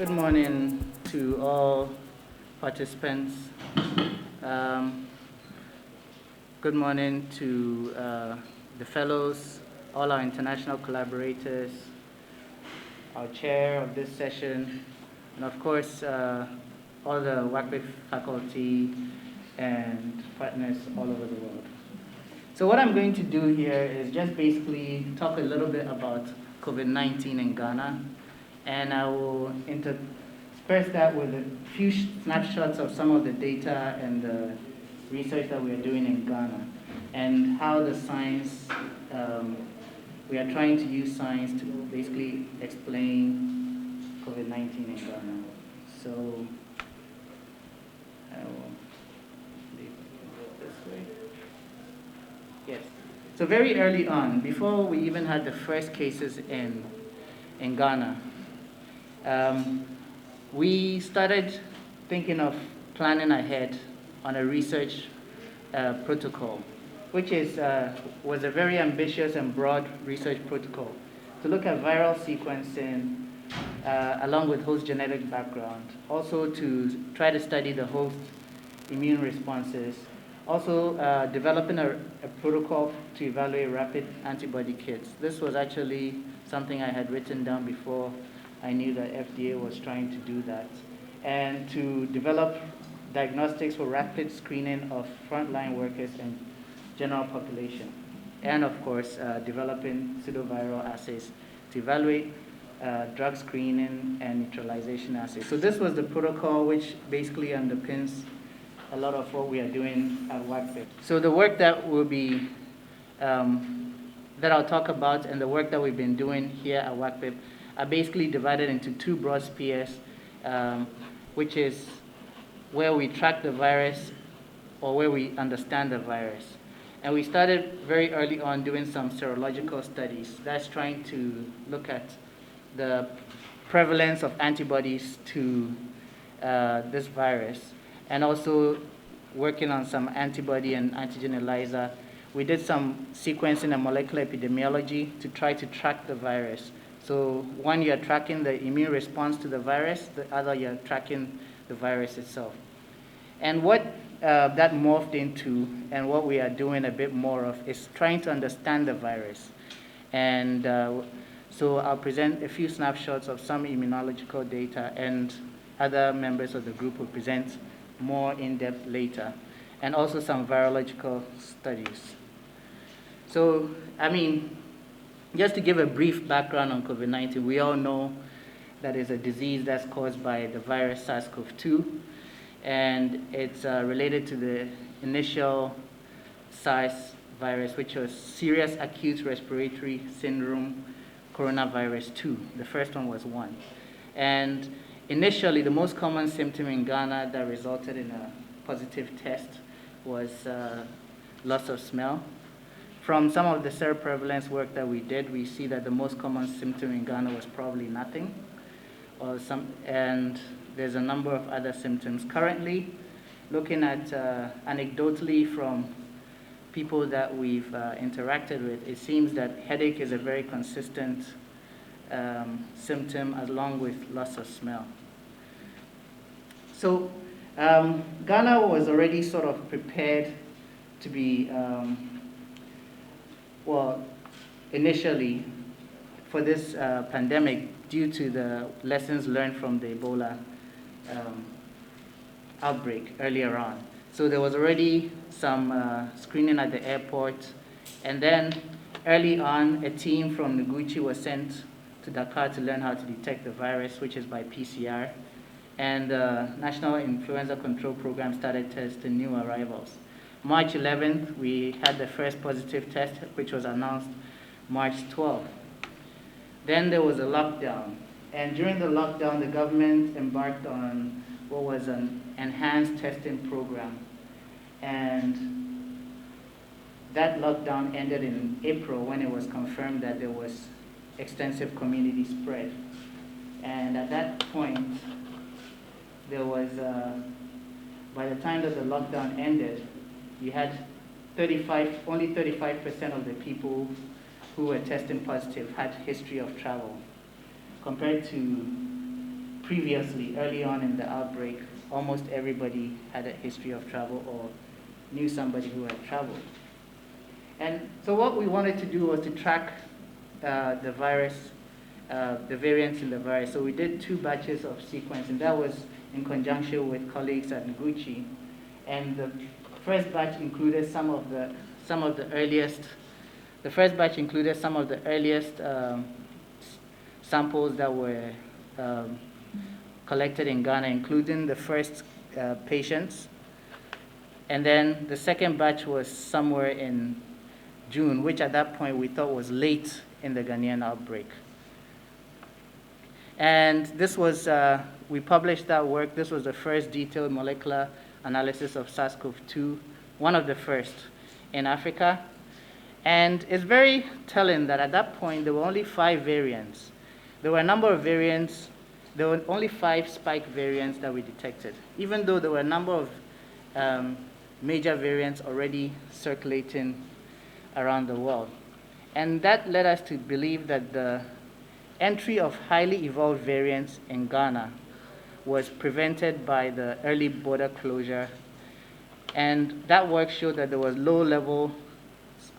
Good morning to all participants. Good morning to the fellows, all our international collaborators, our chair of this session, and of course, all the WACCBIP faculty and partners all over the world. So what I'm going to do here is just basically talk a little bit about COVID-19 in Ghana, and I will intersperse that with a few snapshots of some of the data and the research that we are doing in Ghana, and how the science, we are trying to use science to basically explain COVID-19 in Ghana. So I will leave it this way. Yes. So very early on, before we even had the first cases in Ghana, we started thinking of planning ahead on a research protocol, which was a very ambitious and broad research protocol to look at viral sequencing along with host genetic background, also to try to study the host immune responses, also developing a protocol to evaluate rapid antibody kits. This was actually something I had written down before I knew that FDA was trying to do that, and to develop diagnostics for rapid screening of frontline workers and general population, and of course developing pseudoviral assays to evaluate drug screening and neutralization assays. So this was the protocol which basically underpins a lot of what we are doing at WACCBIP. So the work that will be, that I'll talk about, and the work that we've been doing here at WACCBIP are basically divided into two broad spheres, which is where we track the virus or where we understand the virus. And we started very early on doing some serological studies. That's trying to look at the prevalence of antibodies to this virus, and also working on some antibody and antigen ELISA. We did some sequencing and molecular epidemiology to try to track the virus. So one, you're tracking the immune response to the virus, the other, you're tracking the virus itself. And what that morphed into, and what we are doing a bit more of, is trying to understand the virus. And so I'll present a few snapshots of some immunological data, and other members of the group will present more in depth later, and also some virological studies. So, I mean, just to give a brief background on COVID-19, we all know that it's a disease that's caused by the virus SARS-CoV-2, and it's related to the initial SARS virus, which was serious acute respiratory syndrome coronavirus 2. The first one was 1. And initially, the most common symptom in Ghana that resulted in a positive test was loss of smell. From some of the seroprevalence work that we did, we see that the most common symptom in Ghana was probably nothing, and there's a number of other symptoms. Currently, looking at anecdotally from people that we've interacted with, it seems that headache is a very consistent symptom, along with loss of smell. So Ghana was already sort of prepared to be, well, initially for this pandemic, due to the lessons learned from the Ebola outbreak earlier on. So there was already some screening at the airport, and then early on, a team from Noguchi was sent to Dakar to learn how to detect the virus, which is by PCR. And the National Influenza Control Program started testing new arrivals. March 11th, we had the first positive test, which was announced March 12th. Then there was a lockdown. And during the lockdown, the government embarked on what was an enhanced testing program. And that lockdown ended in April, when it was confirmed that there was extensive community spread. And at that point, there was, by the time that the lockdown ended, you had only 35% of the people who were testing positive had history of travel, compared to previously, early on in the outbreak, almost everybody had a history of travel or knew somebody who had traveled. And so what we wanted to do was to track the virus, the variants in the virus. So we did 2 batches of sequencing. That was in conjunction with colleagues at Noguchi. And the first batch included some of the earliest. The first batch included some of the earliest samples that were collected in Ghana, including the first patients. And then the second batch was somewhere in June, which at that point we thought was late in the Ghanaian outbreak. And this was, we published that work. This was the first detailed molecular analysis of SARS-CoV-2, one of the first in Africa. And it's very telling that at that point there were only 5 variants. There were a number of variants. There were only 5 spike variants that we detected, even though there were a number of major variants already circulating around the world. And that led us to believe that the entry of highly evolved variants in Ghana was prevented by the early border closure. And that work showed that there was low level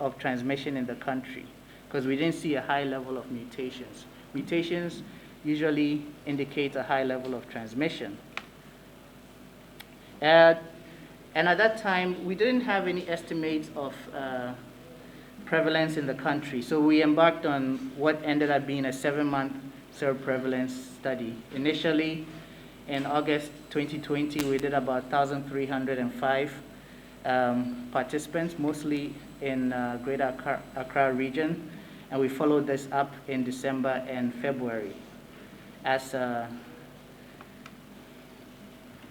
of transmission in the country because we didn't see a high level of mutations. Mutations usually indicate a high level of transmission. And at that time, we didn't have any estimates of prevalence in the country. So we embarked on what ended up being a 7-month seroprevalence study. Initially, in August 2020, we did about 1,305 participants, mostly in Greater Accra region, and we followed this up in December and February.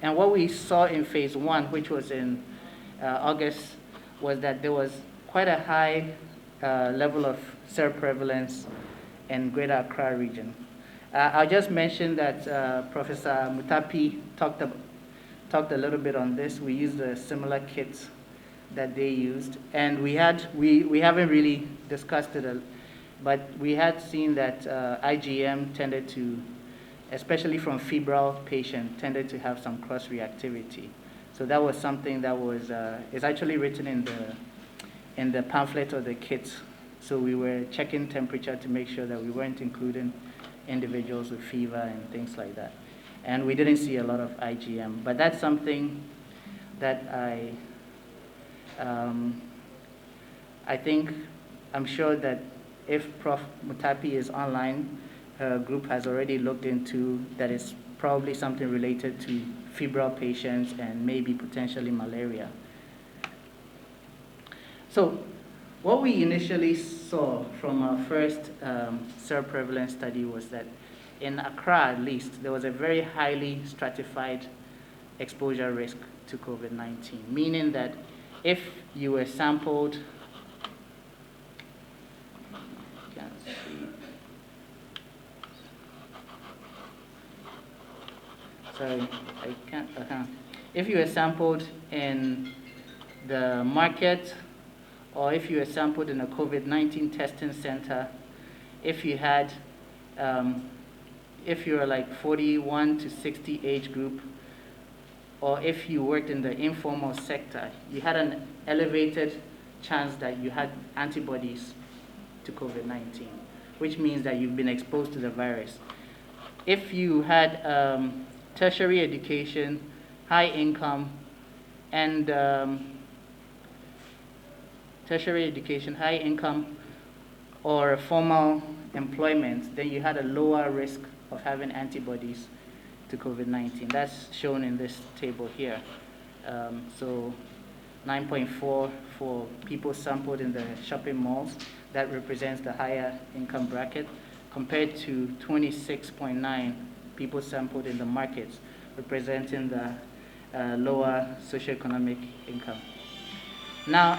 And what we saw in phase 1, which was in August, was that there was quite a high level of seroprevalence in Greater Accra region. I'll just mention that Professor Mutapi talked a little bit on this. We used a similar kit that they used, and we haven't really discussed it, but we had seen that IgM tended to, especially from febrile patients, tended to have some cross-reactivity. So that was something that was is actually written in the pamphlet of the kit. So we were checking temperature to make sure that we weren't including individuals with fever and things like that. And we didn't see a lot of IgM, but that's something that I'm sure that if Prof. Mutapi is online, her group has already looked into that. It's probably something related to febrile patients and maybe potentially malaria. So what we initially saw from our first seroprevalence study was that in Accra, at least, there was a very highly stratified exposure risk to COVID-19, meaning that if you were sampled, if you were sampled in the market, or if you were sampled in a COVID-19 testing center, if you had, if you were like 41 to 60 age group, or if you worked in the informal sector, you had an elevated chance that you had antibodies to COVID-19, which means that you've been exposed to the virus. If you had tertiary education, high income, and tertiary education, high income, or formal employment, then you had a lower risk of having antibodies to COVID-19. That's shown in this table here. So 9.4 for people sampled in the shopping malls. That represents the higher income bracket, compared to 26.9 people sampled in the markets, representing the lower socioeconomic income. Now,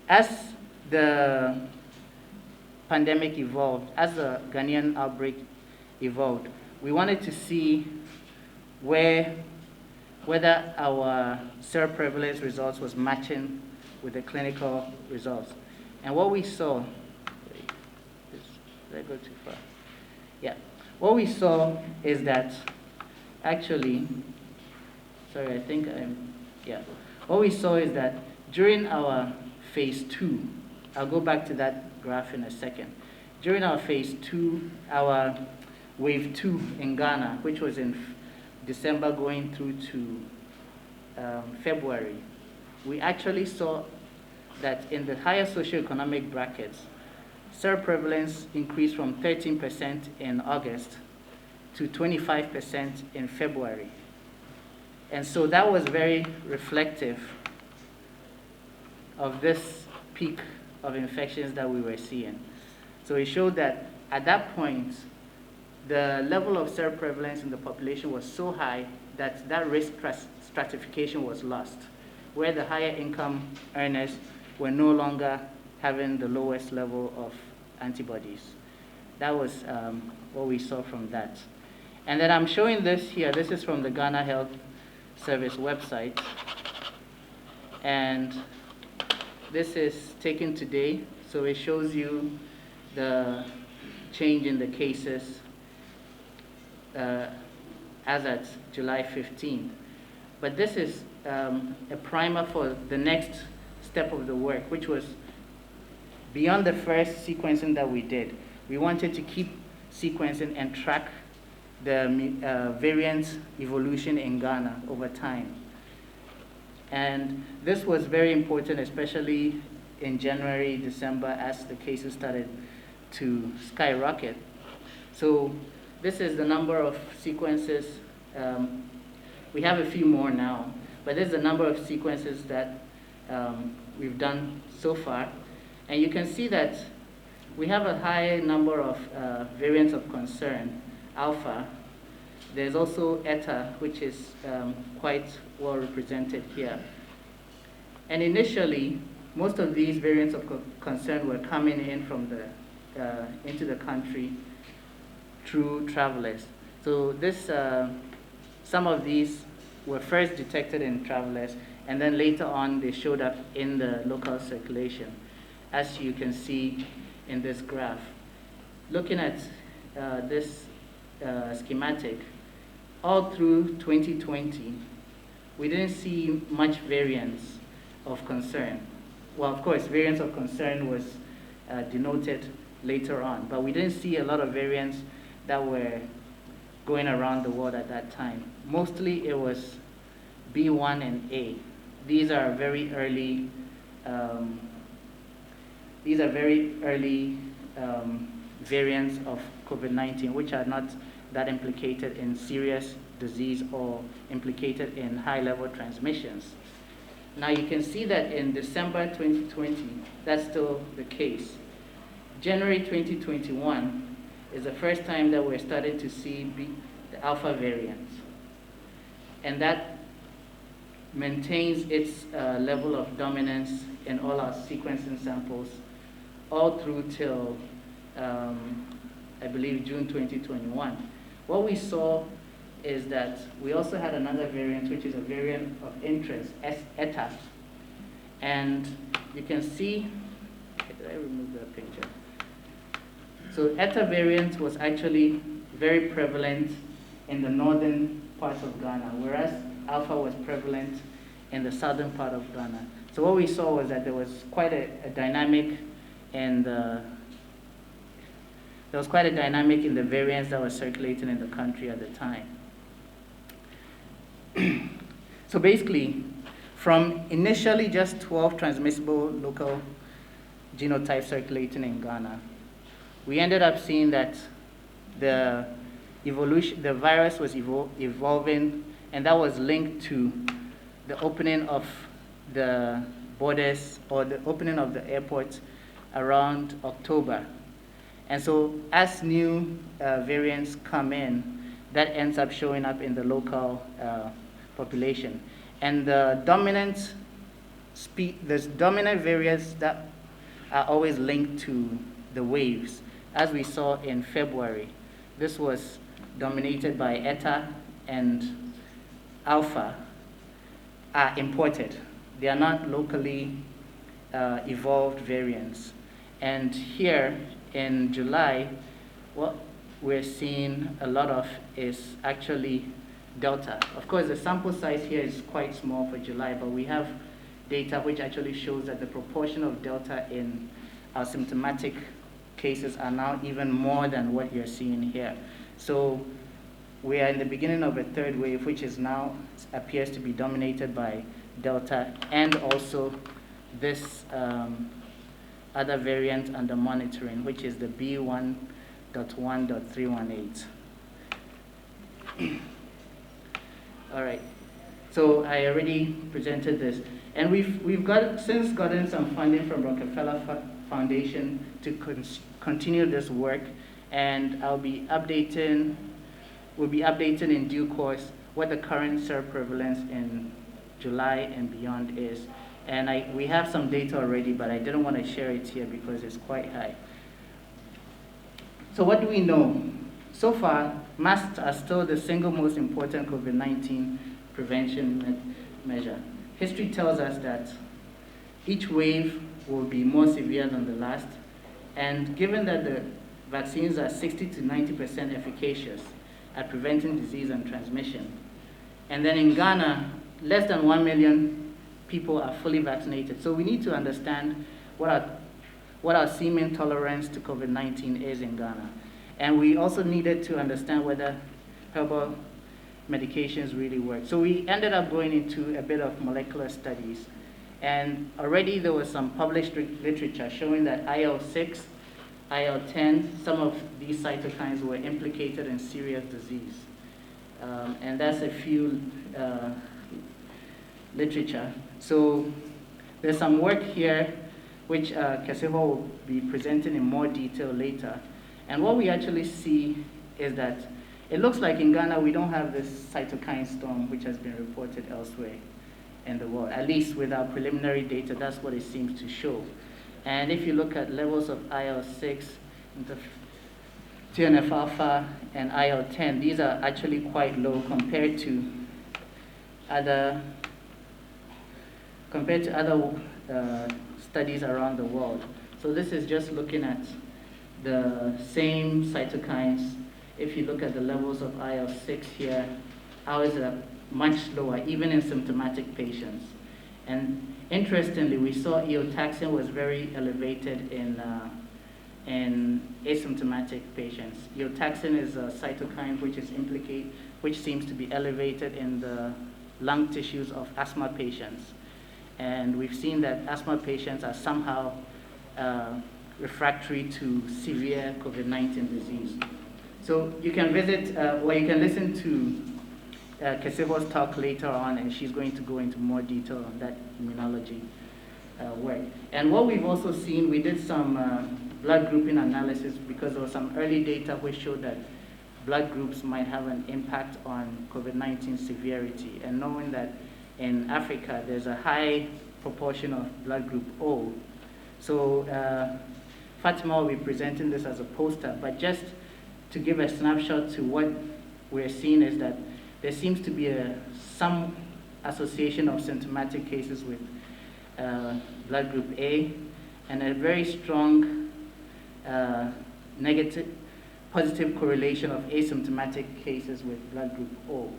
as the pandemic evolved, as the Ghanaian outbreak evolved, we wanted to see whether our seroprevalence results was matching with the clinical results. And what we saw, did I go too far? Yeah. What we saw is that actually, sorry, I think yeah. What we saw is that during our phase 2, I'll go back to that graph in a second. During our phase 2, our wave 2 in Ghana, which was in December going through to February, we actually saw that in the higher socioeconomic brackets, seroprevalence increased from 13% in August to 25% in February. And so that was very reflective of this peak of infections that we were seeing. So it showed that at that point, the level of seroprevalence in the population was so high that that risk stratification was lost, where the higher income earners were no longer having the lowest level of antibodies. That was what we saw from that. And then I'm showing this here. This is from the Ghana Health Service website. And this is taken today, so it shows you the change in the cases as at July 15th. But this is a primer for the next step of the work, which was beyond the first sequencing that we did. We wanted to keep sequencing and track the variant evolution in Ghana over time. And this was very important, especially in January, December, as the cases started to skyrocket. So this is the number of sequences. We have a few more now, but this is the number of sequences that we've done so far. And you can see that we have a high number of variants of concern, alpha. There's also eta, which is quite well represented here. And initially, most of these variants of concern were coming in from into the country through travelers. So this, some of these were first detected in travelers, and then later on they showed up in the local circulation, as you can see in this graph. Looking at this schematic, all through 2020, we didn't see much variance of concern. Well, of course, variance of concern was denoted later on, but we didn't see a lot of variants that were going around the world at that time. Mostly it was B1 and A. These are very early variants of COVID-19, which are not that implicated in serious disease or implicated in high-level transmissions. Now you can see that in December 2020, that's still the case. January 2021 is the first time that we're starting to see the alpha variant. And that maintains its level of dominance in all our sequencing samples all through till, I believe, June 2021. What we saw is that we also had another variant, which is a variant of interest, eta. And you can see, did I remove that picture? So eta variant was actually very prevalent in the northern parts of Ghana, whereas alpha was prevalent in the southern part of Ghana. So what we saw was that there was quite a dynamic in the variants that were circulating in the country at the time. So basically, from initially just 12 transmissible local genotypes circulating in Ghana, we ended up seeing that the virus was evolving, and that was linked to the opening of the borders or the opening of the airports around October. And so as new variants come in, that ends up showing up in the local population. And the dominant variants that are always linked to the waves, as we saw in February. This was dominated by eta and alpha, are imported. They are not locally evolved variants. And here in July, well, we're seeing a lot of is actually Delta. Of course, the sample size here is quite small for July, but we have data which actually shows that the proportion of Delta in our symptomatic cases are now even more than what you're seeing here. So we are in the beginning of a third wave, which is now appears to be dominated by Delta, and also this other variant under monitoring, which is the B1.1.318. All right, so I already presented this. And we've since gotten some funding from Rockefeller Foundation to continue this work, and we'll be updating in due course what the current seroprevalence in July and beyond is. And we have some data already, but I didn't want to share it here because it's quite high. So what do we know? So far, masks are still the single most important COVID-19 prevention measure. History tells us that each wave will be more severe than the last, and given that the vaccines are 60 to 90% efficacious at preventing disease and transmission, and then in Ghana, less than 1 million people are fully vaccinated. So we need to understand what our seeming tolerance to COVID-19 is in Ghana. And we also needed to understand whether herbal medications really work. So we ended up going into a bit of molecular studies. And already there was some published literature showing that IL-6, IL-10, some of these cytokines were implicated in serious disease. And that's a few literature. So there's some work here which Keseho will be presenting in more detail later. And what we actually see is that it looks like in Ghana we don't have this cytokine storm which has been reported elsewhere in the world. At least with our preliminary data, that's what it seems to show. And if you look at levels of IL-6, TNF-alpha, and IL-10, these are actually quite low compared to other studies around the world. So this is just looking at the same cytokines. If you look at the levels of IL-6 here, ours are much lower, even in symptomatic patients. And interestingly, we saw eotaxin was very elevated in asymptomatic patients. Eotaxin is a cytokine which seems to be elevated in the lung tissues of asthma patients. And we've seen that asthma patients are somehow refractory to severe COVID-19 disease. So you can visit, or you can listen to Keseho's talk later on, and she's going to go into more detail on that immunology work. And what we've also seen, we did some blood grouping analysis because there was some early data which showed that blood groups might have an impact on COVID-19 severity. And knowing that in Africa, there's a high proportion of blood group O. So Fatima will be presenting this as a poster, but just to give a snapshot to what we're seeing is that there seems to be some association of symptomatic cases with blood group A, and a very strong positive correlation of asymptomatic cases with blood group O.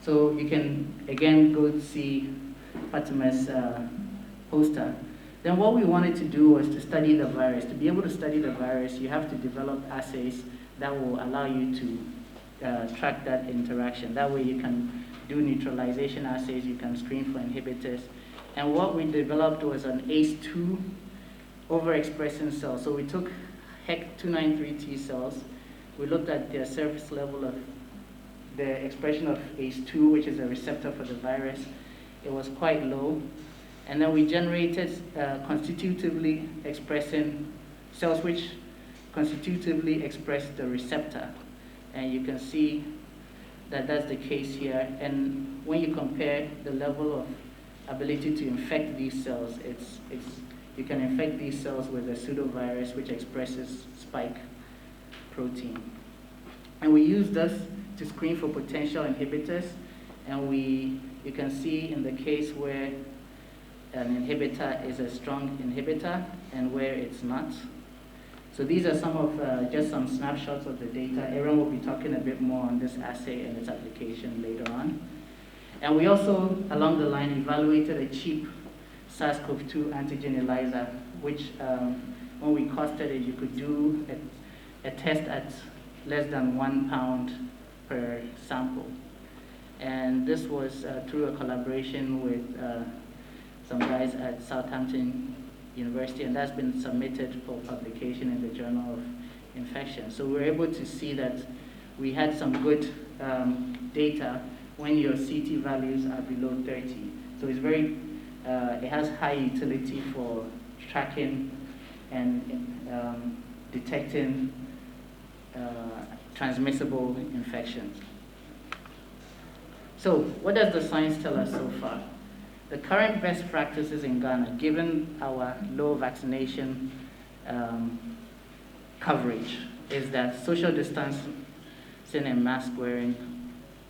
So you can, again, go see Fatima's poster. Then what we wanted to do was to study the virus. To be able to study the virus, you have to develop assays that will allow you to track that interaction. That way you can do neutralization assays, you can screen for inhibitors. And what we developed was an ACE2 overexpressing cell. So we took HEC293 T cells, we looked at their surface level of the expression of ACE2, which is a receptor for the virus. It was quite low. And then we generated constitutively expressing cells which constitutively express the receptor. And you can see that that's the case here. And when you compare the level of ability to infect these cells, you can infect these cells with a pseudovirus which expresses spike protein. And we use this to screen for potential inhibitors. And you can see in the case where an inhibitor is a strong inhibitor and where it's not. So these are some of just some snapshots of the data. Aaron will be talking a bit more on this assay and its application later on. And we also, along the line, evaluated a cheap SARS-CoV-2 antigen ELISA, which when we costed it, you could do a test at less than 1 pound per sample. And this was through a collaboration with some guys at Southampton University, and that's been submitted for publication in the Journal of Infection. So we were able to see that we had some good data when your CT values are below 30. So it's very, it has high utility for tracking and detecting transmissible infections. So what does the science tell us so far? The current best practices in Ghana, given our low vaccination coverage, is that social distancing and mask wearing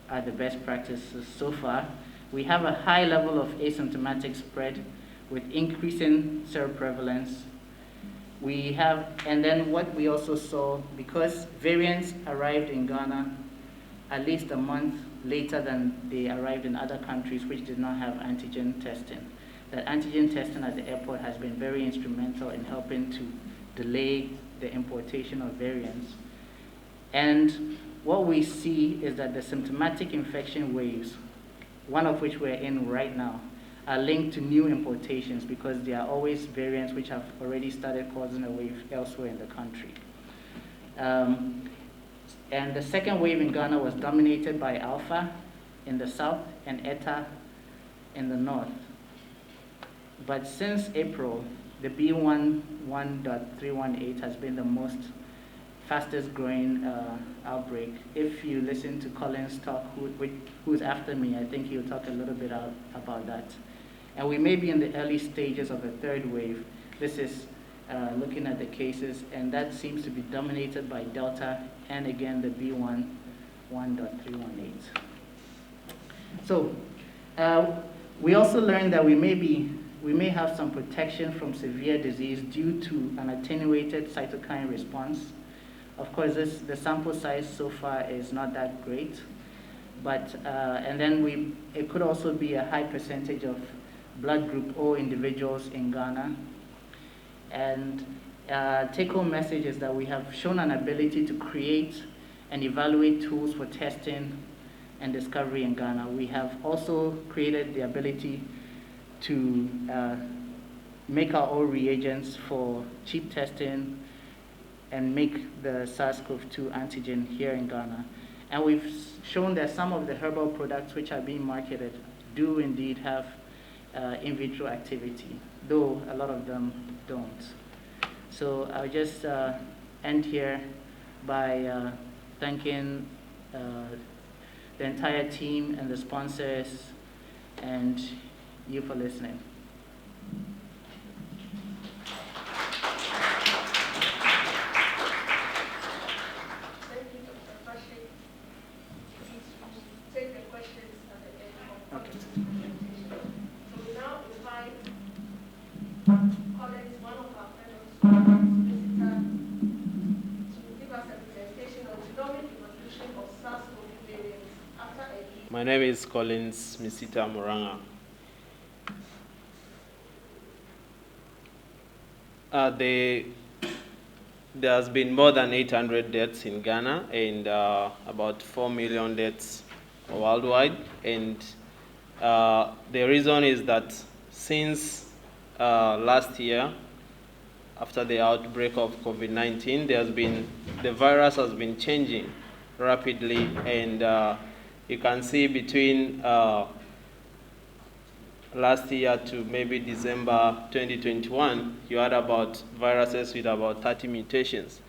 are the best practices so far. We have a high level of asymptomatic spread with increasing seroprevalence. We have, and then what we also saw, because variants arrived in Ghana at least a month later than they arrived in other countries which did not have antigen testing. That antigen testing at the airport has been very instrumental in helping to delay the importation of variants. And what we see is that the symptomatic infection waves, one of which we're in right now, are linked to new importations because there are always variants which have already started causing a wave elsewhere in the country. And the second wave in Ghana was dominated by Alpha in the south and Eta in the north. But since April, the B1.1.318 has been the most fastest growing outbreak. If you listen to Colin's talk, who's after me, I think he'll talk a little bit about that. And we may be in the early stages of a third wave. This is looking at the cases, and that seems to be dominated by Delta and again the B1.1.318. So we also learned that we may have some protection from severe disease due to an attenuated cytokine response. Of course, the sample size so far is not that great, but and then it could also be a high percentage of blood group O individuals in Ghana. And take-home message is that we have shown an ability to create and evaluate tools for testing and discovery in Ghana. We have also created the ability to make our own reagents for cheap testing and make the SARS-CoV-2 antigen here in Ghana. And we've shown that some of the herbal products which are being marketed do indeed have in vitro activity, though a lot of them don't. So I'll just end here by thanking the entire team and the sponsors and you for listening. Thank you, Dr. Fashi. Take the questions at the end of the presentation. So we now invite Collins, one of our fellows, to give us a presentation on genomic evolution of SARS-CoV variants after a year. My name is Collins Misita Moranga. There has been more than 800 deaths in Ghana and about 4 million deaths worldwide. And the reason is that since last year, after the outbreak of COVID-19, the virus has been changing rapidly, and you can see between last year to maybe December 2021, you had about viruses with about 30 mutations.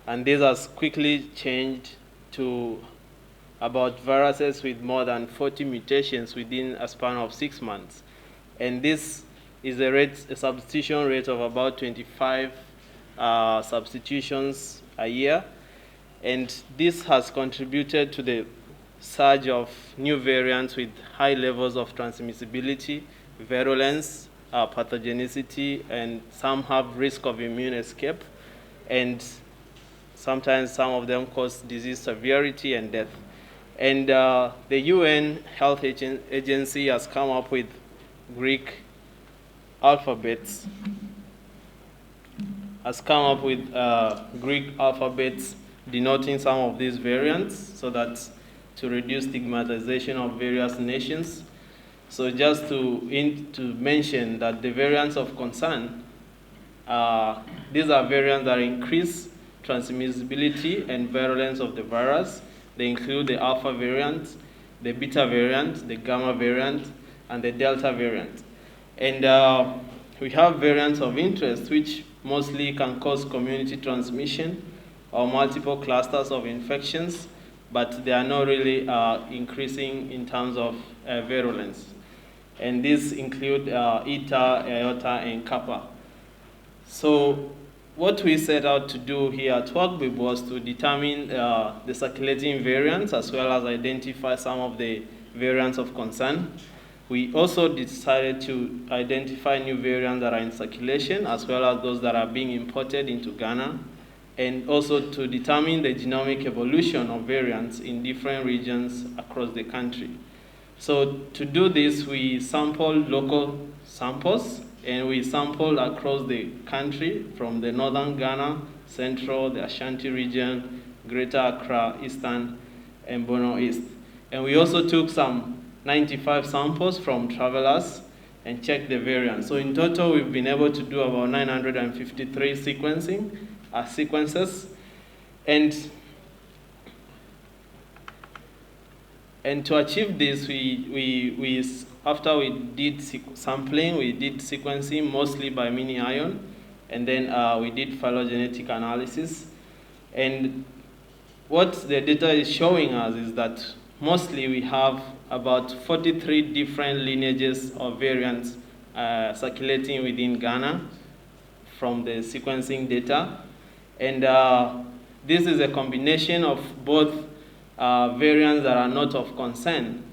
And this has quickly changed to about viruses with more than 40 mutations within a span of 6 months. And this is a substitution rate of about 25 substitutions a year. And this has contributed to the surge of new variants with high levels of transmissibility, virulence, pathogenicity, and some have risk of immune escape. and sometimes some of them cause disease severity and death. And the UN Health Agency has come up with Greek alphabets, denoting some of these variants so that to reduce stigmatization of various nations. So just to mention that the variants of concern, these are variants that increase transmissibility and virulence of the virus. They include the alpha variant, the beta variant, the gamma variant, and the delta variant. And we have variants of interest which mostly can cause community transmission or multiple clusters of infections, but they are not really increasing in terms of virulence. And these include Eta, Iota, and Kappa. So what we set out to do here at WACCBIP was to determine the circulating variants as well as identify some of the variants of concern. We also decided to identify new variants that are in circulation as well as those that are being imported into Ghana, and also to determine the genomic evolution of variants in different regions across the country. So to do this, we sampled local samples, and we sampled across the country from the northern Ghana, central, the Ashanti region, Greater Accra, Eastern, and Bono East. And we also took some 95 samples from travelers and checked the variants. So in total, we've been able to do about 953 sequences. And to achieve this, after we did sampling, we did sequencing mostly by mini-ion, and then we did phylogenetic analysis. And what the data is showing us is that mostly we have about 43 different lineages of variants circulating within Ghana from the sequencing data. And this is a combination of both variants that are not of concern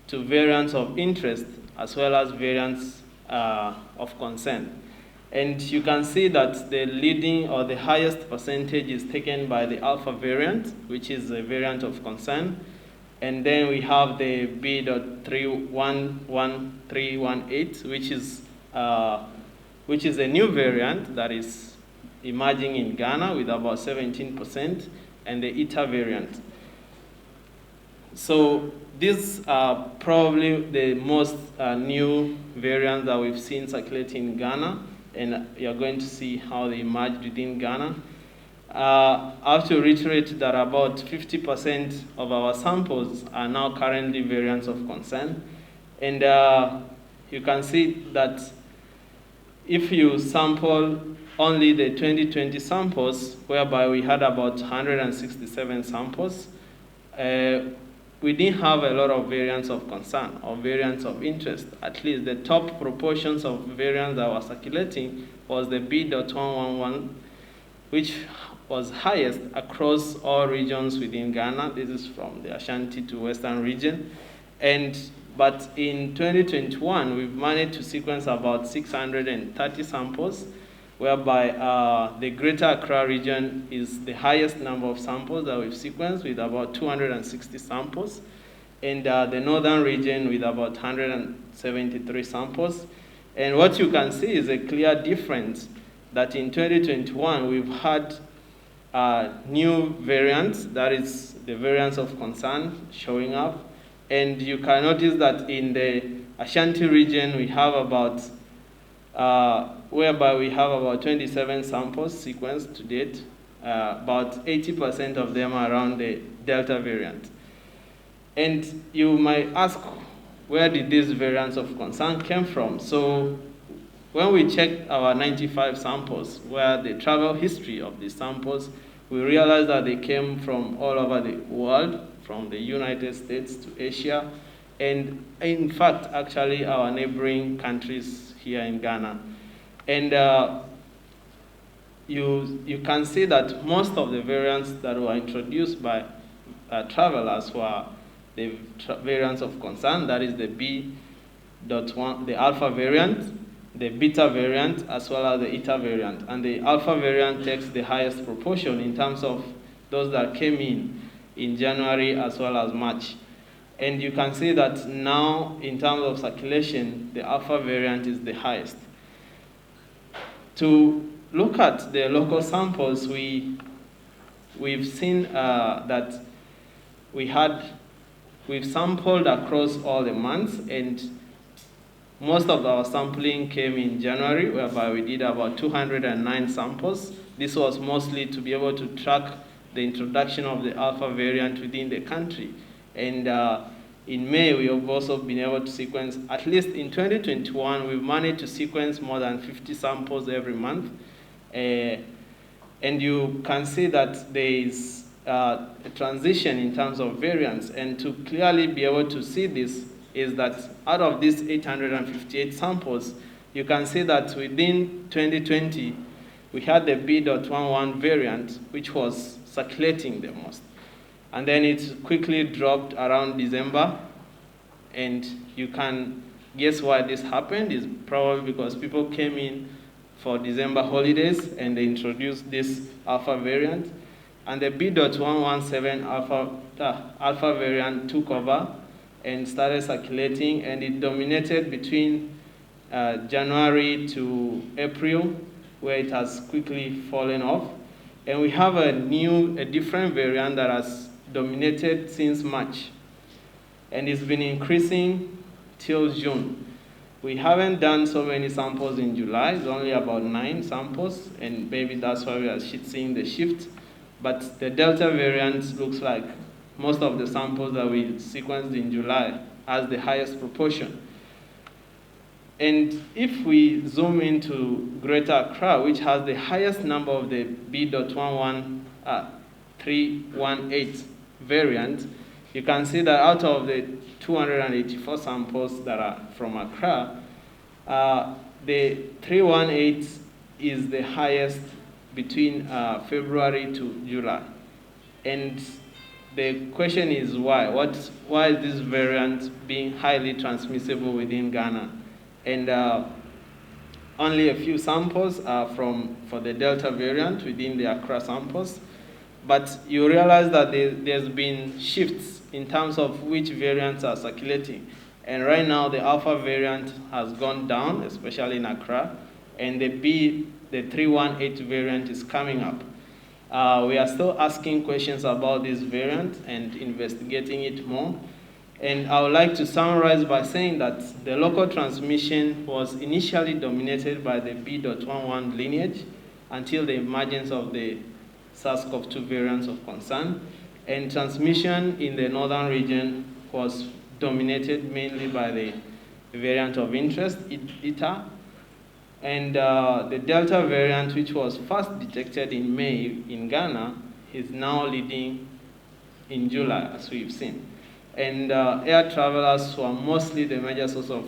to variants of interest as well as variants of concern. And you can see that the leading or the highest percentage is taken by the alpha variant, which is a variant of concern. And then we have the B.31318, which is a new variant that is emerging in Ghana with about 17%, and the Eta variant. So these are probably the most new variants that we've seen circulating in Ghana, and you're going to see how they emerged within Ghana. I have to reiterate that about 50% of our samples are now currently variants of concern. And you can see that if you sample only the 2020 samples, whereby we had about 167 samples, we didn't have a lot of variants of concern or variants of interest. At least the top proportions of variants that were circulating was the B.111, which was highest across all regions within Ghana. This is from the Ashanti to Western region. But in 2021, we've managed to sequence about 630 samples, whereby the Greater Accra region is the highest number of samples that we've sequenced with about 260 samples, and the Northern region with about 173 samples. And what you can see is a clear difference that in 2021, we've had new variants, that is the variants of concern showing up. And you can notice that in the Ashanti region, we have about, whereby we have about 27 samples sequenced to date, about 80% of them are around the Delta variant. And you might ask, where did these variants of concern came from? So when we checked our 95 samples, where the travel history of these samples, we realized that they came from all over the world, from the United States to Asia, and in fact, actually our neighboring countries here in Ghana. And you can see that most of the variants that were introduced by travelers were the variants of concern, that is the B.1, the alpha variant, the beta variant as well as the eta variant. And the alpha variant takes the highest proportion in terms of those that came in January as well as March. And you can see that now, in terms of circulation, the alpha variant is the highest. To look at the local samples, we've seen that we've sampled across all the months, and most of our sampling came in January, whereby we did about 209 samples. This was mostly to be able to track the introduction of the alpha variant within the country. And in May, we have also been able to sequence, at least in 2021, we've managed to sequence more than 50 samples every month. And you can see that there is a transition in terms of variants. And to clearly be able to see this is that out of these 858 samples, you can see that within 2020, we had the B.11 variant, which was circulating the most. And then it quickly dropped around December. And you can guess why this happened. It's probably because people came in for December holidays and they introduced this alpha variant. And the B.117 alpha variant took over and started circulating, and it dominated between January to April, where it has quickly fallen off. And we have a different variant that has dominated since March, and it's been increasing till June. We haven't done so many samples in July. It's only about 9 samples, and maybe that's why we are seeing the shift. But the Delta variant looks like most of the samples that we sequenced in July has the highest proportion. And if we zoom into Greater Accra, which has the highest number of the B.11318 variant, you can see that out of the 284 samples that are from Accra, the 318 is the highest between February to July. And the question is why? Why is this variant being highly transmissible within Ghana? And only a few samples are for the Delta variant within the Accra samples. But you realize that there's been shifts in terms of which variants are circulating. And right now, the alpha variant has gone down, especially in Accra, and the 318 variant is coming up. We are still asking questions about this variant and investigating it more. And I would like to summarize by saying that the local transmission was initially dominated by the B.11 lineage until the emergence of the SARS-CoV-2 variants of concern. And transmission in the northern region was dominated mainly by the variant of interest, Eta. And the Delta variant, which was first detected in May in Ghana, is now leading in July, as we've seen. And air travelers were mostly the major source of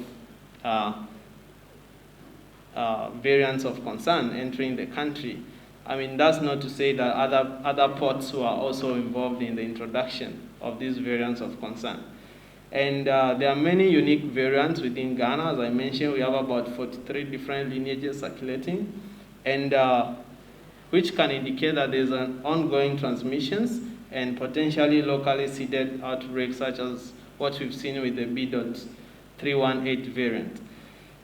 variants of concern entering the country. I mean, that's not to say that other ports were also involved in the introduction of these variants of concern. And there are many unique variants within Ghana. As I mentioned, we have about 43 different lineages circulating, and which can indicate that there's an ongoing transmissions and potentially locally seeded outbreaks, such as what we've seen with the B.318 variant.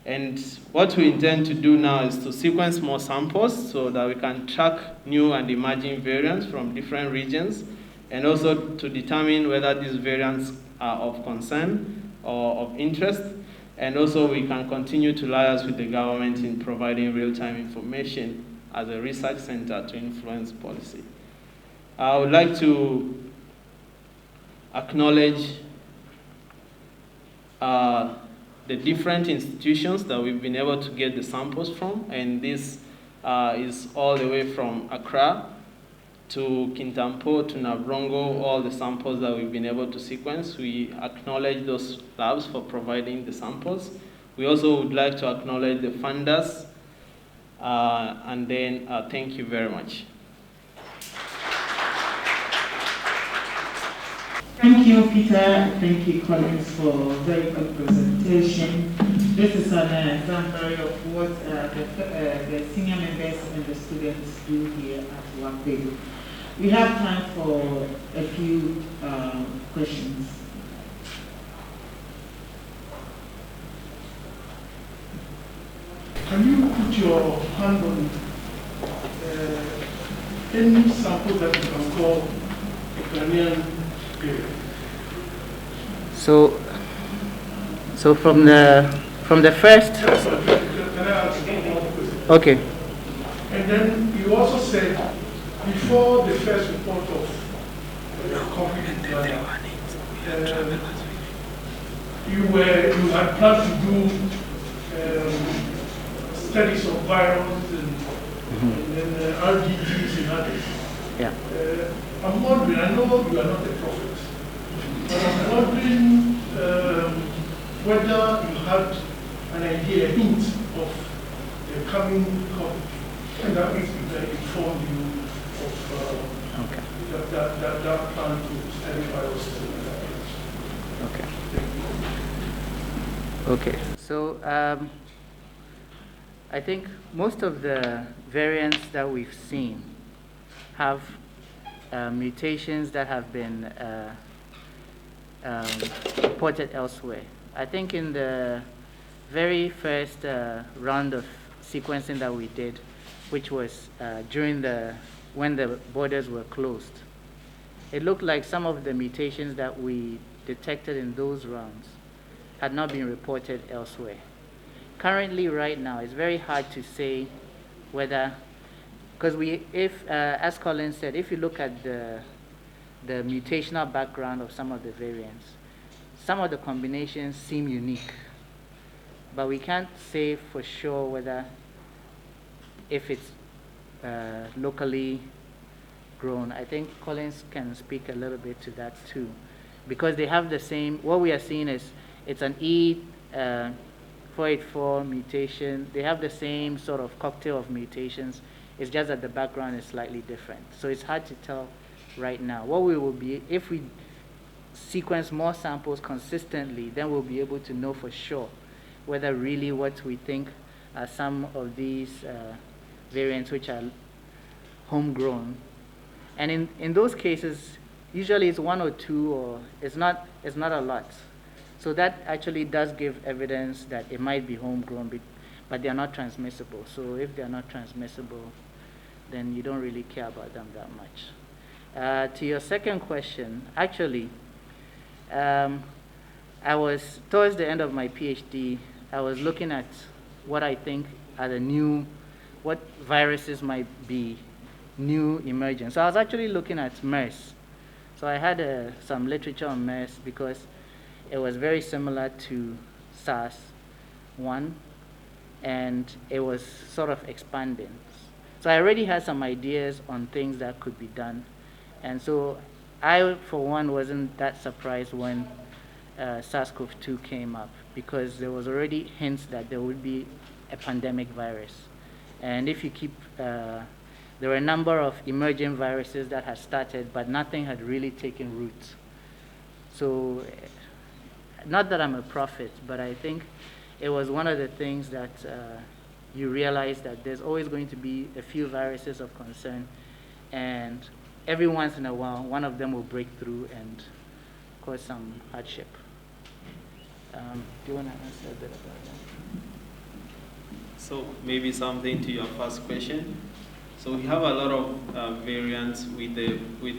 And what we intend to do now is to sequence more samples so that we can track new and emerging variants from different regions, and also to determine whether these variants are of concern or of interest. And also we can continue to liaise with the government in providing real-time information as a research center to influence policy. I would like to acknowledge the different institutions that we've been able to get the samples from, and this is all the way from Accra to Kintampo to Nabrongo, all the samples that we've been able to sequence. We acknowledge those labs for providing the samples. We also would like to acknowledge the funders, and then thank you very much. Thank you, Peter. Thank you, Collins, for a very good presentation. This is an example of what the senior members and the students do here at WACCBIP. We have time for a few questions. Can you put your hand on any sample that you can call a Ghanaian period? So from the first. Can I ask one more question? Okay. And then you also said before the first report of conflict in Ghana, you had planned to do studies of virus and then RGGs and others. Yeah. I'm wondering, I know you are not a prophet, but I'm wondering whether you had an idea, a hint of the coming conflict, and that informed you of Okay. that plan to study viruses and Okay. Thank you. Okay. So I think most of the variants that we've seen have mutations that have been reported elsewhere. I think in the very first round of sequencing that we did, which was when the borders were closed, it looked like some of the mutations that we detected in those rounds had not been reported elsewhere. Currently, right now, it's very hard to say whether, because as Colin said, if you look at the mutational background of some of the variants, some of the combinations seem unique, but we can't say for sure whether if it's locally grown. I think Collins can speak a little bit to that too, because they have the same, what we are seeing is it's an E484 mutation. They have the same sort of cocktail of mutations. It's just that the background is slightly different. So it's hard to tell right now. What we will be, if we sequence more samples consistently, then we'll be able to know for sure whether really what we think are some of these variants which are homegrown. And in those cases, usually it's one or two, or it's not a lot. So that actually does give evidence that it might be homegrown, but they are not transmissible. So if they are not transmissible, then you don't really care about them that much. To your second question, actually, I was, towards the end of my PhD, I was looking at what I think are what viruses might be new emerging. So I was actually looking at MERS. So I had some literature on MERS because it was very similar to SARS-1, and it was sort of expanding. So I already had some ideas on things that could be done. And so I, for one, wasn't that surprised when SARS-CoV-2 came up, because there was already hints that there would be a pandemic virus. And if you keep, there were a number of emerging viruses that had started, but nothing had really taken root. So, not that I'm a prophet, but I think it was one of the things that you realize that there's always going to be a few viruses of concern, and every once in a while, one of them will break through and cause some hardship. Do you want to answer a bit about that? So maybe something to your first question. So we have a lot of variants with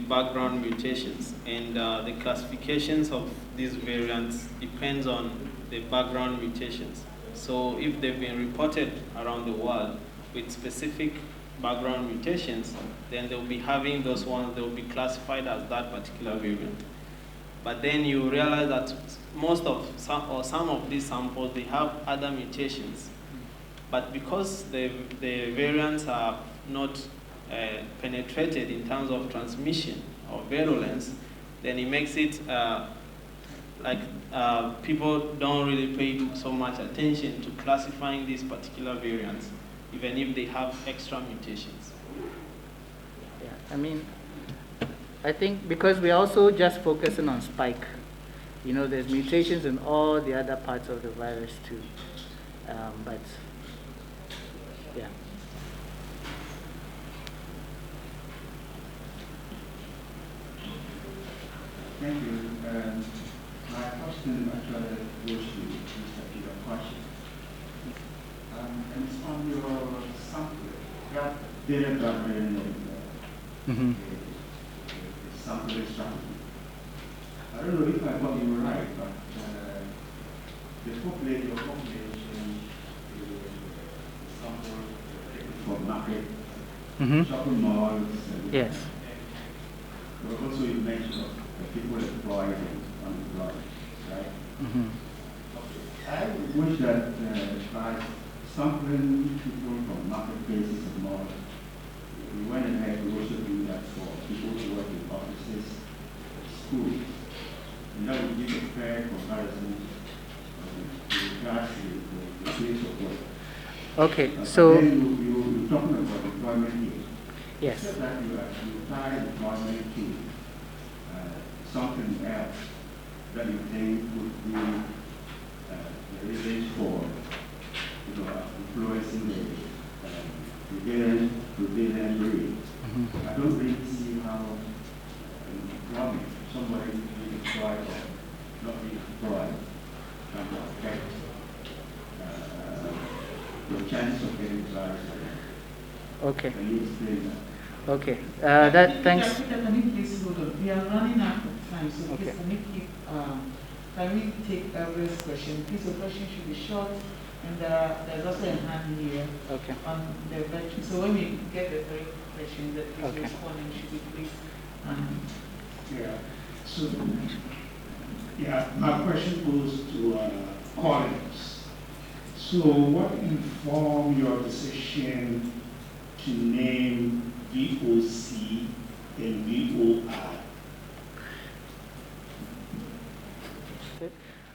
background mutations, and the classifications of these variants depends on the background mutations. So if they've been reported around the world with specific background mutations, then they'll be having those ones, they'll be classified as that particular variant. But then you realize that some of these samples, they have other mutations. But because the variants are not penetrated in terms of transmission or virulence, then it makes it people don't really pay so much attention to classifying these particular variants, even if they have extra mutations. Yeah, I mean, I think because we're also just focusing on spike, there's mutations in all the other parts of the virus too. But yeah. Thank you. My question actually goes to Mr. Peter question. And it's on your sample, that data gathering Mm-hmm. sampling strategy. I don't know if I got you right, but the population sample from market, shopping malls, and Yes. also you mentioned the people employed and unemployed, right? Mm-hmm. I wish that by sampling people from marketplaces and malls, we went ahead to also do that for people who work in offices, schools, and that would give a fair comparison with regards to the place of work. Okay, so then you're talking about employment here. yes. Except that you tie employment to something else that you think would be the reasons for influencing the prevalent rate. I don't really see how employment, somebody being employed or not being employed, can affect the chance of getting employed. Okay. Can you explain that? Okay. Thanks. Can you please hold on? We are running out of time, so Okay. please can we take every question? Please, the question should be short, and there's also a hand here Okay. on the veteran. So when we get the very question that is Okay. responding, should we please? Yeah. So, yeah, my question goes to colleagues. So, what informed your decision to name VOC and VOR?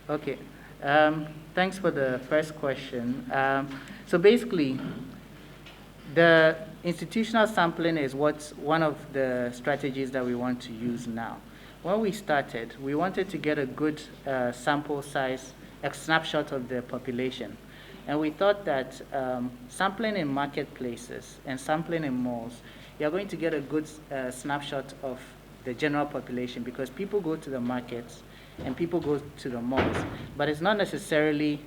Okay. Thanks for the first question. So basically, the institutional sampling is one of the strategies that we want to use now. When we started, we wanted to get a good sample size, a snapshot of the population. And we thought that sampling in marketplaces and sampling in malls, you're going to get a good snapshot of the general population because people go to the markets and people go to the malls, but it's not necessarily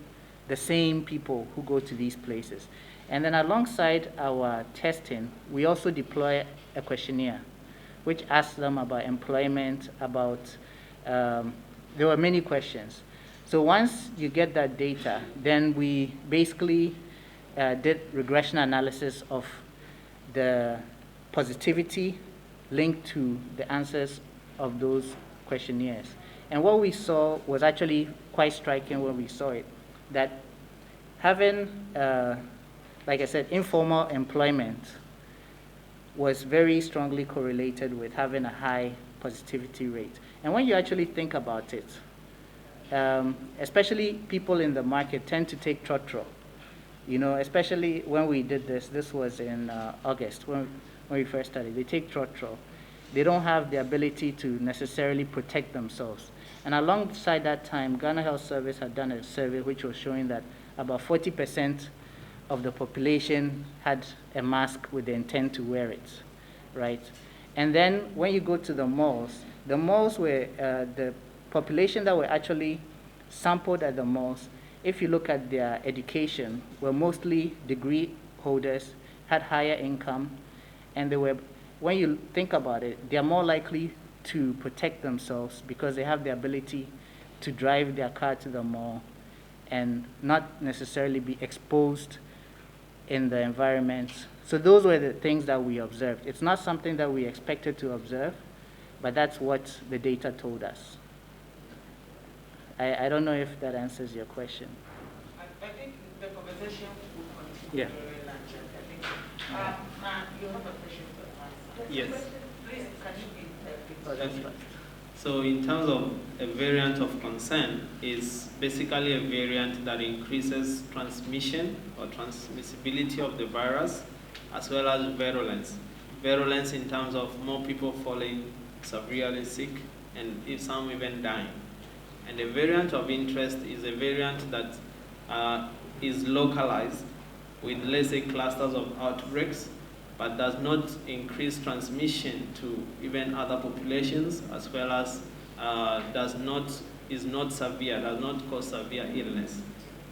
the same people who go to these places. And then alongside our testing, we also deploy a questionnaire, which asks them about employment, about, there were many questions. So once you get that data, then we basically did regression analysis of the positivity linked to the answers of those questionnaires. And what we saw was actually quite striking when we saw it, that having, like I said, informal employment was very strongly correlated with having a high positivity rate. And when you actually think about it, especially people in the market tend to take trotro. You know, especially when we did this was in August when we first started. They take trotro. They don't have the ability to necessarily protect themselves. And alongside that time, Ghana Health Service had done a survey which was showing that about 40% of the population had a mask with the intent to wear it, right? And then when you go to the malls were the population that were actually sampled at the malls, if you look at their education, were mostly degree holders, had higher income, and they were, when you think about it, they are more likely to protect themselves because they have the ability to drive their car to the mall and not necessarily be exposed in the environment. So those were the things that we observed. It's not something that we expected to observe, but that's what the data told us. I don't know if that answers your question. I think the conversation will continue during lunch. I think you have a question to ask. Yes. Please, can you Okay. So in terms of a variant of concern, is basically a variant that increases transmission or transmissibility of the virus, as well as virulence. Virulence in terms of more people falling severely sick, and if some even dying. And the variant of interest is a variant that is localized with, let's say, clusters of outbreaks, but does not increase transmission to even other populations, as well as is not severe, does not cause severe illness.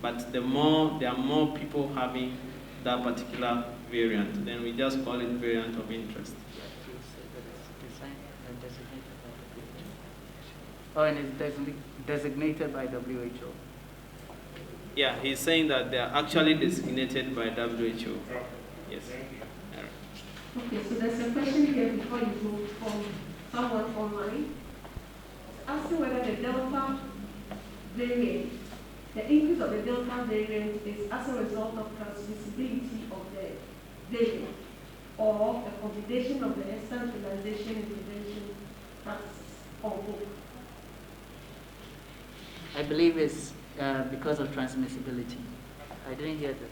But there are more people having that particular variant, then we just call it variant of interest. Oh, and it's designated by WHO. Yeah, he's saying that they are actually designated by WHO. Yes. Okay, so there's a question here before you go from someone online. Asking whether the Delta variant, the increase of the Delta variant is as a result of transmissibility of the variant or a combination of the extant immunization and prevention practices or both. I believe it's because of transmissibility. I didn't hear that.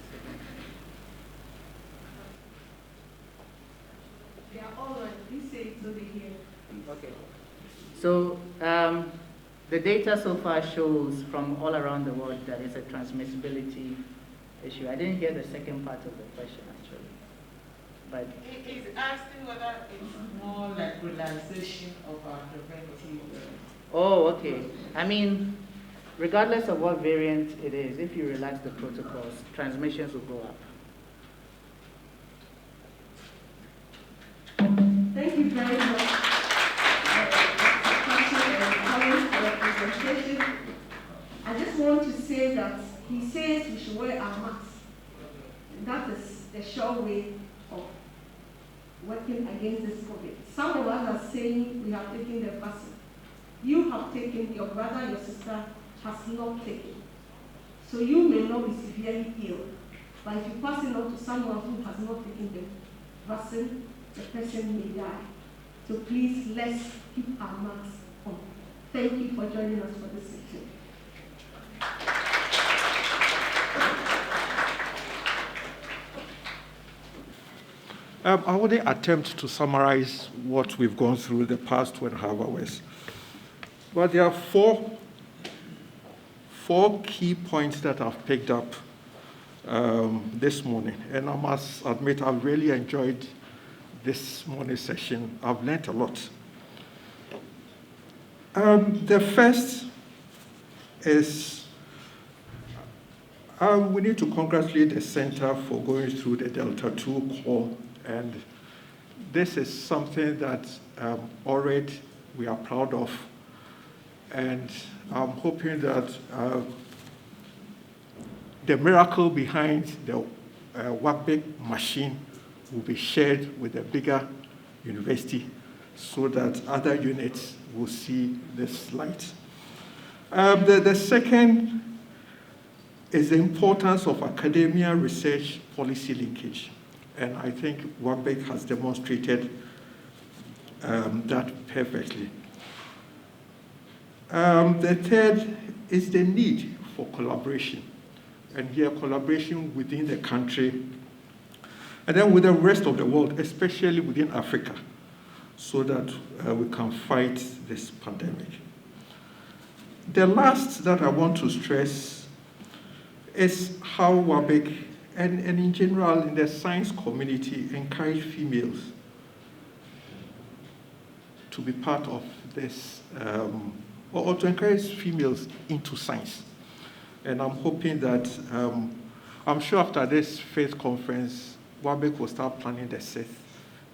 They are all right. Please say it so they hear. Okay. So the data so far shows from all around the world that it's a transmissibility issue. I didn't hear the second part of the question actually. But He's asking whether it's more like relaxation of our preventive. oh, okay. I mean, regardless of what variant it is, if you relax the protocols, transmissions will go up. Thank you very much, for the presentation. I just want to say that he says we should wear our masks. That is the sure way of working against this COVID. Some of us are saying we have taken the vaccine. You have taken, your brother, your sister has not taken. So you may not be severely ill, but if you pass it on to someone who has not taken the vaccine, the person may die. So please, let's keep our masks on. Thank you for joining us for this session. I wouldn't attempt to summarize what we've gone through the past 2.5 hours. But there are four key points that I've picked up this morning. And I must admit, I've really enjoyed this morning's session. I've learned a lot. The first is we need to congratulate the Center for going through the Delta 2 call. And this is something that already we are proud of. And I'm hoping that the miracle behind the WACCBIP machine will be shared with a bigger university so that other units will see this light. The second is the importance of academia research policy linkage. And I think WACCBIP has demonstrated that perfectly. The third is the need for collaboration. And here, collaboration within the country, and then with the rest of the world, especially within Africa, so that we can fight this pandemic. The last that I want to stress is how WACCBIP and in general in the science community encourage females to be part of this, or to encourage females into science. And I'm hoping that, I'm sure after this faith conference, WACCBIP will start planning the sixth.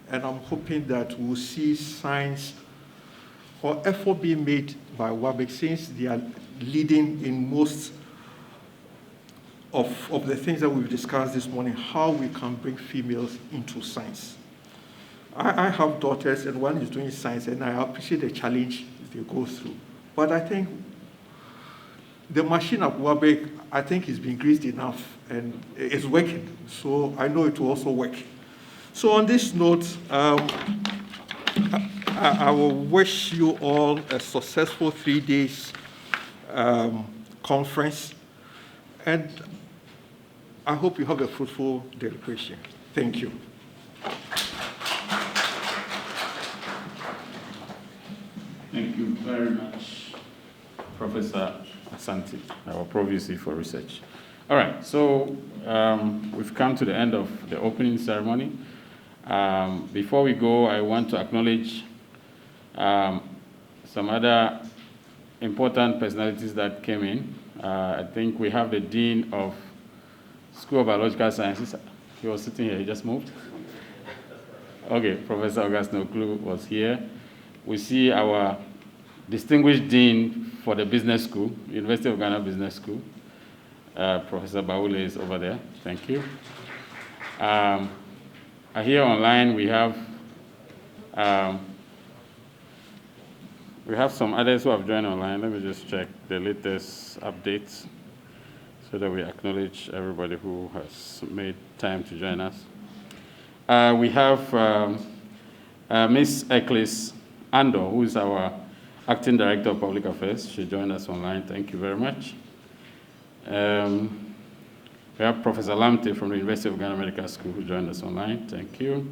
And I'm hoping that we'll see science or effort being made by WACCBIP, since they are leading in most of the things that we've discussed this morning, how we can bring females into science. I have daughters, and one is doing science, and I appreciate the challenge they go through. But I think the machine of WACCBIP, I think, is being greased enough, and it's working. So I know it will also work. So on this note, I will wish you all a successful 3 days conference. And I hope you have a fruitful deliberation. Thank you. Thank you very much, Professor Asante, our Provost for Research. All right, so we've come to the end of the opening ceremony. Before we go, I want to acknowledge some other important personalities that came in. I think we have the Dean of School of Biological Sciences. He was sitting here, he just moved. Okay, Professor Augustine Oklu was here. We see our distinguished Dean for the Business School, University of Ghana Business School. Professor Baule is over there. Thank you. Here online we have some others who have joined online. Let me just check the latest updates so that we acknowledge everybody who has made time to join us. We have Ms. Eccles Andor, who is our Acting Director of Public Affairs. She joined us online. Thank you very much. We have Professor Lamte from the University of Ghana Medical School who joined us online. Thank you.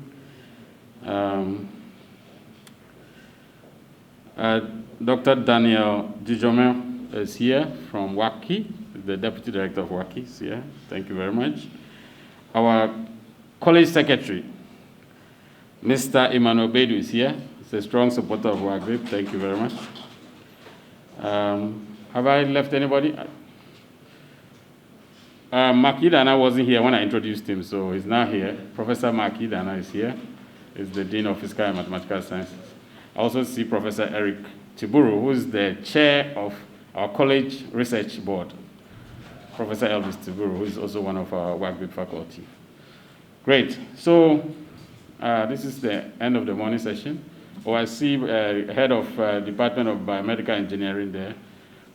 Dr. Daniel Dijome is here from WACCP, the Deputy Director of WACCP is here. Thank you very much. Our College Secretary, Mr. Emmanuel Bedu is here. He's a strong supporter of WACCBIP. Thank you very much. Have I left anybody? Mark Idana wasn't here when I introduced him, so he's now here. Professor Mark Idana is here. He's the Dean of Physical and Mathematical Sciences. I also see Professor Eric Tiburu, who is the chair of our College Research Board. Professor Elvis Tiburu, who is also one of our WACCBIP faculty. Great. So this is the end of the morning session. Oh, I see head of Department of Biomedical Engineering there,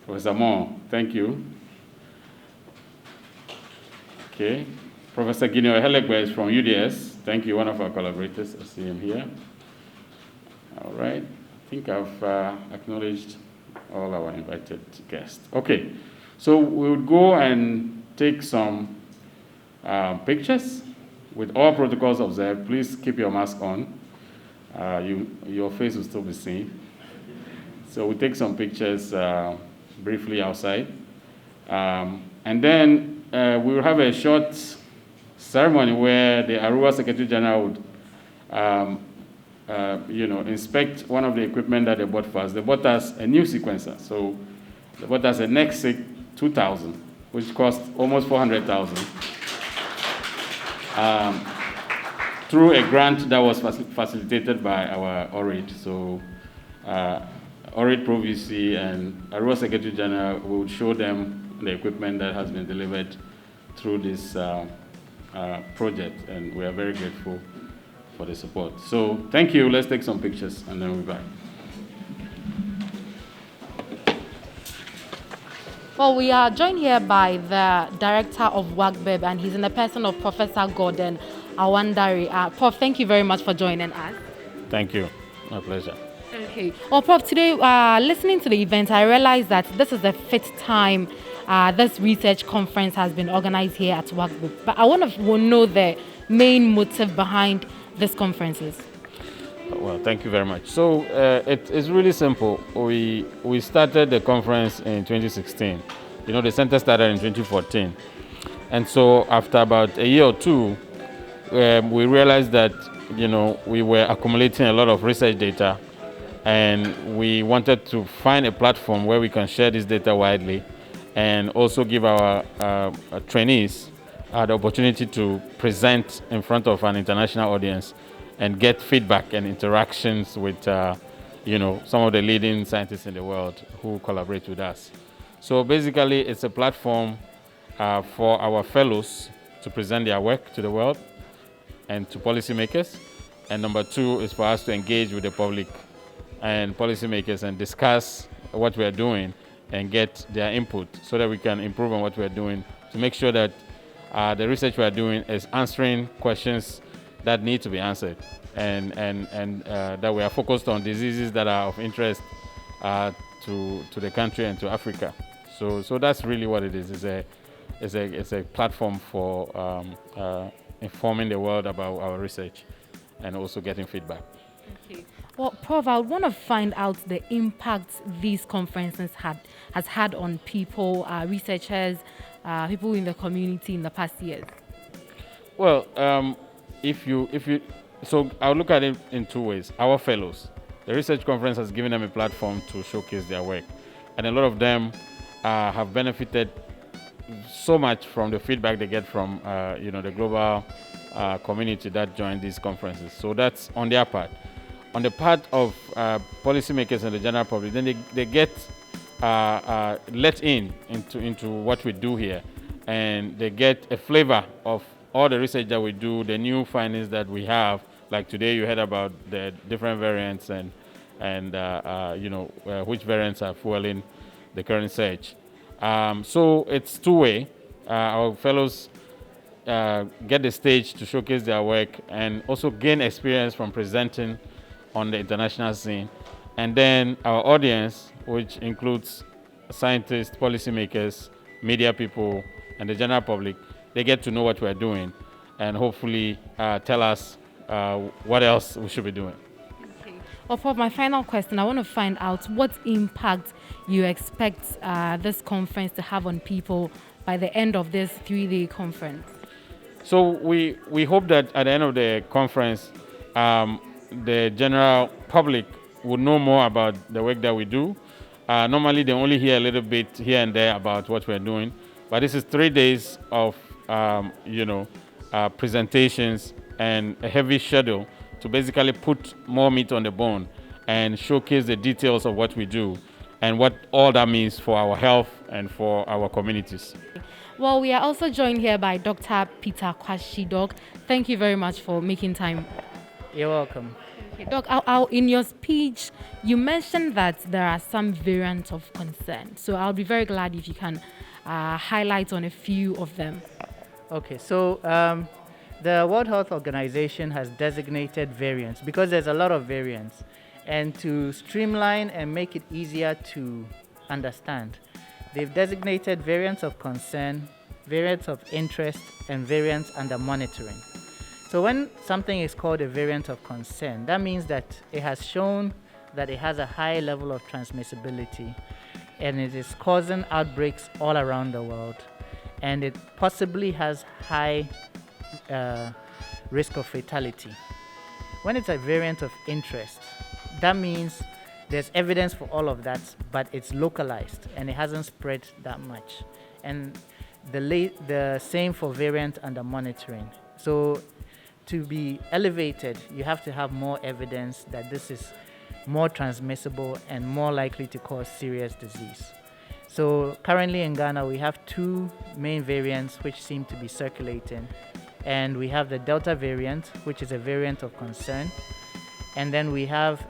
Professor Moore. Thank you. Okay. Professor Ginio Helegbe is from UDS. Thank you, one of our collaborators. I see him here. All right. I think I've acknowledged all our invited guests. Okay. So we'll go and take some pictures with all protocols observed. Please keep your mask on. Your face will still be seen. So we'll take some pictures briefly outside. And then we will have a short ceremony where the Aruba Secretary General would inspect one of the equipment that they bought for us. They bought us a new sequencer. So they bought us a NextSeq 2000, which cost almost 400,000. Through a grant that was facilitated by our ORID. So ORID Pro VC and Aruba Secretary General will show them the equipment that has been delivered through this project, and we are very grateful for the support. So thank you. Let's take some pictures, and then we'll be back. Well, we are joined here by the director of WACCBIP, and he's in the person of Professor Gordon Awandari. Prof, thank you very much for joining us. Thank you. My pleasure. Okay. Well, Prof, today, listening to the event, I realized that this is the fifth time this research conference has been organized here at WACCBIP. But I want to know the main motive behind these conferences. Well, thank you very much. So it's really simple. We started the conference in 2016. The center started in 2014. And so after about a year or two, we realized that, we were accumulating a lot of research data, and we wanted to find a platform where we can share this data widely and also give our trainees the opportunity to present in front of an international audience and get feedback and interactions with, some of the leading scientists in the world who collaborate with us. So basically, it's a platform for our fellows to present their work to the world and to policymakers. And number two is for us to engage with the public and policymakers and discuss what we are doing and get their input so that we can improve on what we are doing to make sure that the research we are doing is answering questions that need to be answered, and that we are focused on diseases that are of interest to the country and to Africa. So that's really what it is. It's a platform for informing the world about our research and also getting feedback. Okay. Well, Prof, I would want to find out the impact these conferences has had on people, researchers, people in the community in the past years. Well, so I'll look at it in two ways. Our fellows, the research conference has given them a platform to showcase their work, and a lot of them have benefited so much from the feedback they get from the global community that join these conferences. So that's on their part. On the part of policymakers and the general public, then they get let into what we do here, and they get a flavor of all the research that we do, the new findings that we have. Like today, you heard about the different variants and which variants are fueling the current surge. So it's two-way. Our fellows get the stage to showcase their work and also gain experience from presenting on the international scene. And then our audience, which includes scientists, policymakers, media people, and the general public, they get to know what we're doing and hopefully tell us what else we should be doing. Okay. Well, for my final question, I want to find out what impact you expect this conference to have on people by the end of this 3-day conference. So we hope that at the end of the conference, the general public would know more about the work that we do. Normally, they only hear a little bit here and there about what we're doing, but this is 3 days of presentations and a heavy schedule to basically put more meat on the bone and showcase the details of what we do and what all that means for our health and for our communities. Well, we are also joined here by Dr. Peter Kwashidog. Thank you very much for making time. You're welcome. Okay, Doc, in your speech, you mentioned that there are some variants of concern. So I'll be very glad if you can highlight on a few of them. Okay, so the World Health Organization has designated variants because there's a lot of variants. And to streamline and make it easier to understand, they've designated variants of concern, variants of interest, and variants under monitoring. So when something is called a variant of concern, that means that it has shown that it has a high level of transmissibility and it is causing outbreaks all around the world, and it possibly has high risk of fatality. When it's a variant of interest, that means there's evidence for all of that, but it's localized and it hasn't spread that much. And the same for variant under monitoring. So to be elevated, you have to have more evidence that this is more transmissible and more likely to cause serious disease. So currently in Ghana, we have 2 main variants which seem to be circulating. And we have the Delta variant, which is a variant of concern. And then we have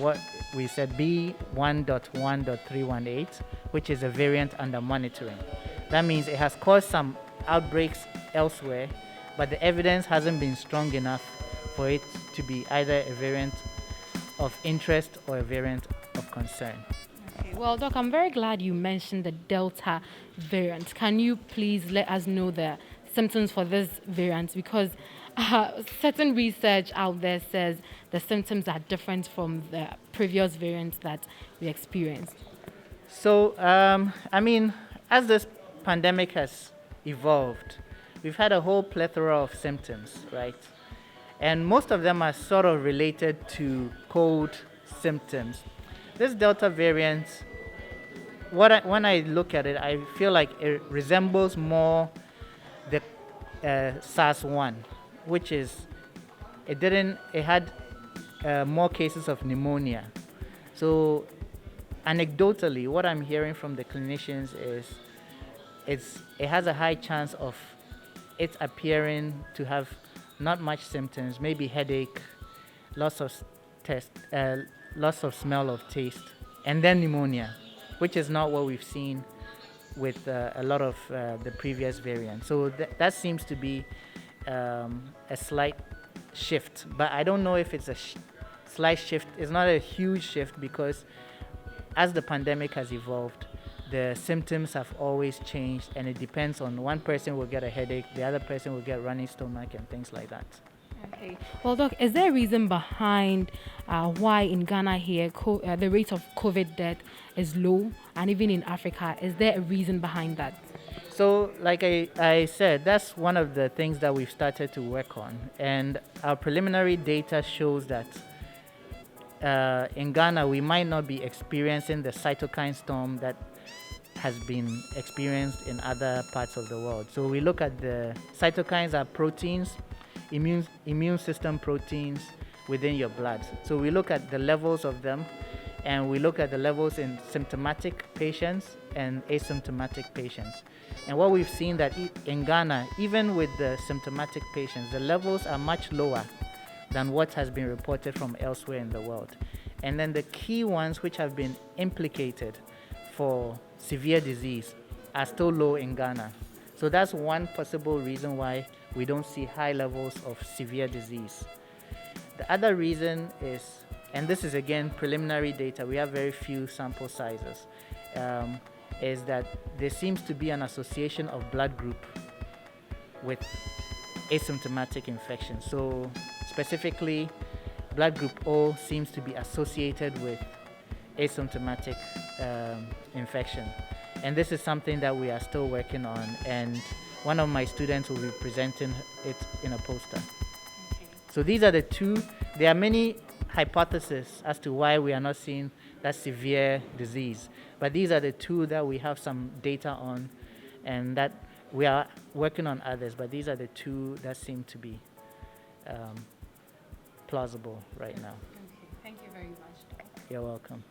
what we said B1.1.318, which is a variant under monitoring. That means it has caused some outbreaks elsewhere, but the evidence hasn't been strong enough for it to be either a variant of interest or a variant of concern. Okay. Well, Doc, I'm very glad you mentioned the Delta variant. Can you please let us know the symptoms for this variant? Because certain research out there says the symptoms are different from the previous variants that we experienced. So, as this pandemic has evolved, we've had a whole plethora of symptoms, right? And most of them are sort of related to cold symptoms. This Delta variant, when I look at it, I feel like it resembles more the SARS-1, which is, it had more cases of pneumonia. So anecdotally, what I'm hearing from the clinicians is it has a high chance of it appearing to have not much symptoms, maybe headache, loss of smell of taste, and then pneumonia, which is not what we've seen with a lot of the previous variants. So that seems to be a slight shift, but I don't know if it's a slight shift. It's not a huge shift because as the pandemic has evolved, the symptoms have always changed, and it depends on one person will get a headache, the other person will get running stomach and things like that. Okay. Okay. Well, Doc, is there a reason behind why in Ghana here the rate of COVID death is low, and even in Africa? Is there a reason behind that? So, like I said, that's one of the things that we've started to work on. And our preliminary data shows that in Ghana, we might not be experiencing the cytokine storm that has been experienced in other parts of the world. So we look at the cytokines are proteins, immune system proteins within your blood. So we look at the levels of them, and we look at the levels in symptomatic patients and asymptomatic patients. And what we've seen that in Ghana, even with the symptomatic patients, the levels are much lower than what has been reported from elsewhere in the world. And then the key ones which have been implicated for severe disease are still low in Ghana. So that's one possible reason why we don't see high levels of severe disease. The other reason is, and this is again preliminary data, we have very few sample sizes, is that there seems to be an association of blood group with asymptomatic infection. So specifically, blood group O seems to be associated with asymptomatic infection. And this is something that we are still working on, and one of my students will be presenting it in a poster. Okay. So these are the two. There are many hypotheses as to why we are not seeing that severe disease, but these are the two that we have some data on, and that we are working on others, but these are the two that seem to be plausible right now. Okay. Thank you very much, Doc. You're welcome.